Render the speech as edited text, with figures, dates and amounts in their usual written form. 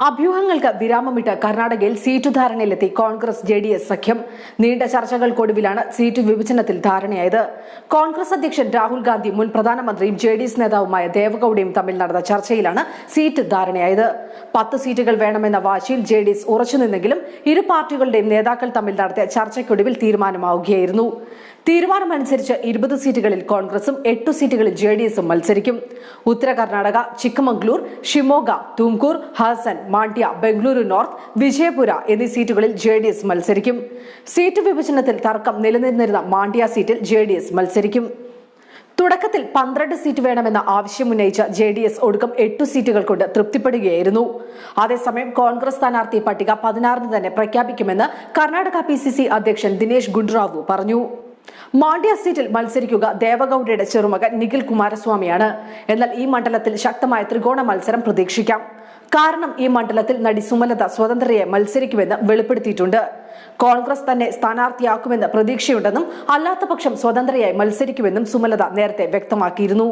അഭ്യൂഹങ്ങൾക്ക് വിരാമമിട്ട് കർണാടകയിൽ സീറ്റു ധാരണയിലെത്തി കോൺഗ്രസ് JDS സഖ്യം. നീണ്ട ചർച്ചകൾക്കൊടുവിലാണ് സീറ്റ് വിഭജനത്തിൽ ധാരണയായത്. കോൺഗ്രസ് അധ്യക്ഷൻ രാഹുൽ ഗാന്ധി, മുൻ പ്രധാനമന്ത്രിയും JDS നേതാവുമായ ദേവഗൌഡയും തമ്മിൽ നടന്ന ചർച്ചയിലാണ് സീറ്റ് ധാരണയായത്. 10 സീറ്റുകൾ വേണമെന്ന വാശിയിൽ JDS ഉറച്ചുനിന്നെങ്കിലും ഇരു പാർട്ടികളുടെയും നേതാക്കൾ തമ്മിൽ നടത്തിയ ചർച്ചയ്ക്കൊടുവിൽ തീരുമാനമാവുകയായിരുന്നു. തീരുമാനമനുസരിച്ച് 20 സീറ്റുകളിൽ കോൺഗ്രസും 8 സീറ്റുകളിൽ JDSും മത്സരിക്കും. ഉത്തര കർണാടക, ചിക്കമംഗ്ലൂർ, ഷിമോഗ, തുംകൂർ, ഹാസൻ, മാണ്ഡ്യ, ബംഗളൂരു നോർത്ത്, വിജയപുര എന്നീ സീറ്റുകളിൽ JDS മത്സരിക്കും. സീറ്റ് വിഭജനത്തിൽ തർക്കം നിലനിന്നിരുന്ന മാണ്ഡ്യ സീറ്റിൽ JDS മത്സരിക്കും. തുടക്കത്തിൽ 12 സീറ്റ് വേണമെന്ന ആവശ്യമുന്നയിച്ച JDS ഒടുക്കം 8 സീറ്റുകൾ കൊണ്ട് തൃപ്തിപ്പെടുകയായിരുന്നു. അതേസമയം കോൺഗ്രസ് സ്ഥാനാർത്ഥി പട്ടിക 16-ന് തന്നെ പ്രഖ്യാപിക്കുമെന്ന് കർണാടക PCC അധ്യക്ഷൻ ദിനേശ് ഗുണ്ടുറാവു പറഞ്ഞു. മാണ്ഡ്യ സീറ്റിൽ മത്സരിക്കുക ദേവഗൌഡയുടെ ചെറുമകൻ നിഖിൽ കുമാരസ്വാമിയാണ്. എന്നാൽ ഈ മണ്ഡലത്തിൽ ശക്തമായ ത്രികോണ മത്സരം പ്രതീക്ഷിക്കാം. കാരണം ഈ മണ്ഡലത്തിൽ നടി സുമലത സ്വതന്ത്രയെ മത്സരിക്കുമെന്ന് വെളിപ്പെടുത്തിയിട്ടുണ്ട്. കോൺഗ്രസ് തന്നെ സ്ഥാനാർത്ഥിയാക്കുമെന്ന് പ്രതീക്ഷയുണ്ടെന്നും അല്ലാത്തപക്ഷം സ്വതന്ത്രയായി മത്സരിക്കുമെന്നും സുമലത നേരത്തെ വ്യക്തമാക്കിയിരുന്നു.